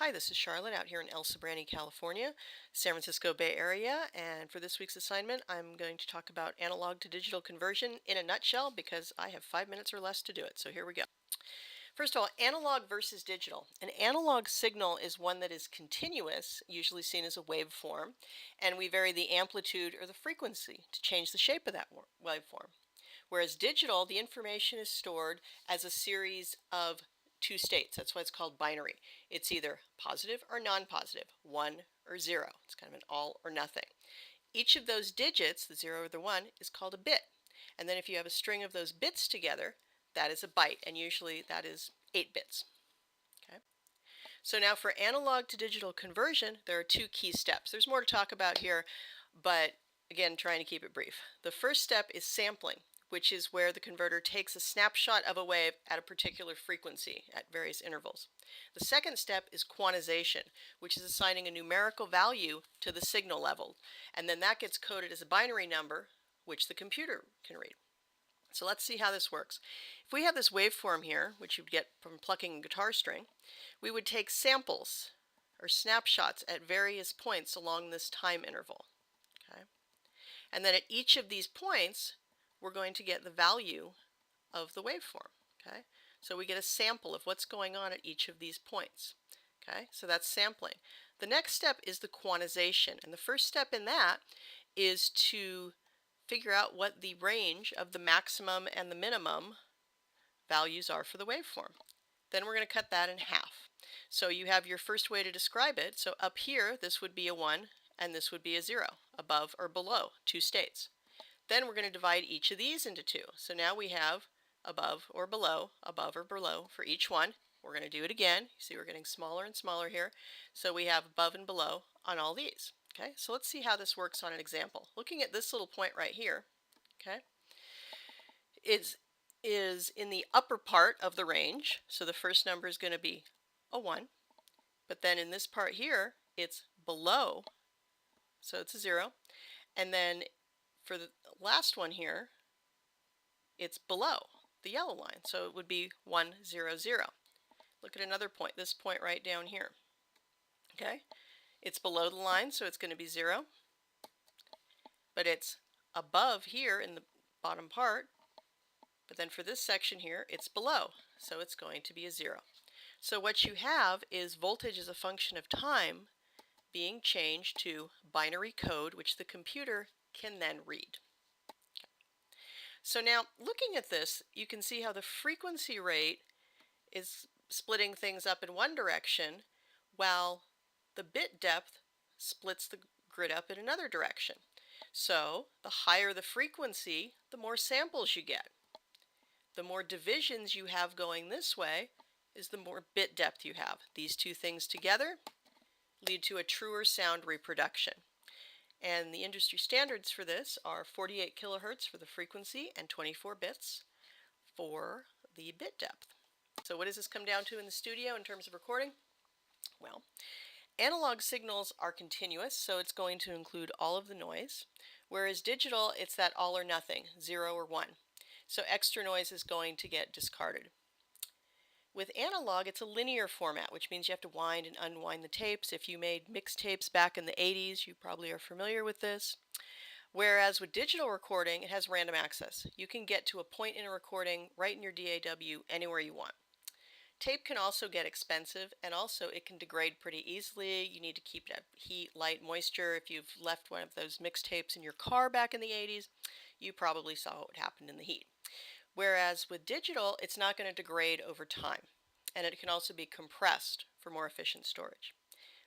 Hi, this is Charlotte out here in El Sobrante, California, San Francisco Bay Area, and for this week's assignment, I'm going to talk about analog to digital conversion in a nutshell because I have 5 minutes or less to do it. So here we go. First of all, analog versus digital. An analog signal is one that is continuous, usually seen as a waveform, and we vary the amplitude or the frequency to change the shape of that waveform. Whereas digital, the information is stored as a series of two states. That's why it's called binary. It's either positive or non-positive, 1 or 0. It's kind of an all or nothing. Each of those digits, the 0 or the 1, is called a bit. And then if you have a string of those bits together, that is a byte, and usually that is 8 bits. Okay. So now for analog to digital conversion, there are two key steps. There's more to talk about here, but again, trying to keep it brief. The first step is sampling, which is where the converter takes a snapshot of a wave at a particular frequency at various intervals. The second step is quantization, which is assigning a numerical value to the signal level, and then that gets coded as a binary number, which the computer can read. So let's see how this works. If we have this waveform here, which you'd get from plucking a guitar string, we would take samples or snapshots at various points along this time interval. Okay? And then at each of these points, we're going to get the value of the waveform. Okay? So we get a sample of what's going on at each of these points. Okay? So that's sampling. The next step is the quantization. And the first step in that is to figure out what the range of the maximum and the minimum values are for the waveform. Then we're going to cut that in half. So you have your first way to describe it. So up here, this would be a 1 and this would be a 0, above or below, two states. Then we're going to divide each of these into two. So now we have above or below for each one. We're going to do it again. You see we're getting smaller and smaller here. So we have above and below on all these. Okay, so let's see how this works on an example. Looking at this little point right here, okay, is in the upper part of the range. So the first number is going to be a 1. But then in this part here, it's below. So it's a 0. And then for the last one here, it's below the yellow line. So it would be 1, 0, 0. Look at another point, this point right down here. Okay? It's below the line, so it's going to be 0. But it's above here in the bottom part. But then for this section here, it's below. So it's going to be a 0. So what you have is voltage as a function of time being changed to binary code, which the computer can then read. So now, looking at this, you can see how the frequency rate is splitting things up in one direction, while the bit depth splits the grid up in another direction. So the higher the frequency, the more samples you get. The more divisions you have going this way is the more bit depth you have. These two things together lead to a truer sound reproduction. And the industry standards for this are 48 kilohertz for the frequency and 24 bits for the bit depth. So what does this come down to in the studio in terms of recording? Well, analog signals are continuous, so it's going to include all of the noise, whereas digital, it's that all or nothing, 0 or 1. So extra noise is going to get discarded. With analog, it's a linear format, which means you have to wind and unwind the tapes. If you made mixtapes back in the 80s, you probably are familiar with this. Whereas with digital recording, it has random access. You can get to a point in a recording right in your DAW anywhere you want. Tape can also get expensive, and also it can degrade pretty easily. You need to keep it at heat, light, moisture. If you've left one of those mixtapes in your car back in the 80s, you probably saw what happened in the heat. Whereas with digital, it's not going to degrade over time, and it can also be compressed for more efficient storage.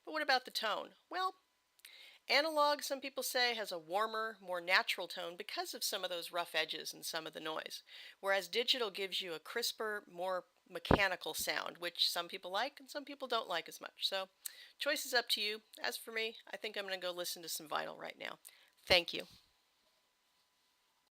But what about the tone? Well, analog, some people say, has a warmer, more natural tone because of some of those rough edges and some of the noise, whereas digital gives you a crisper, more mechanical sound, which some people like and some people don't like as much. So choice is up to you. As for me, I think I'm going to go listen to some vinyl right now. Thank you.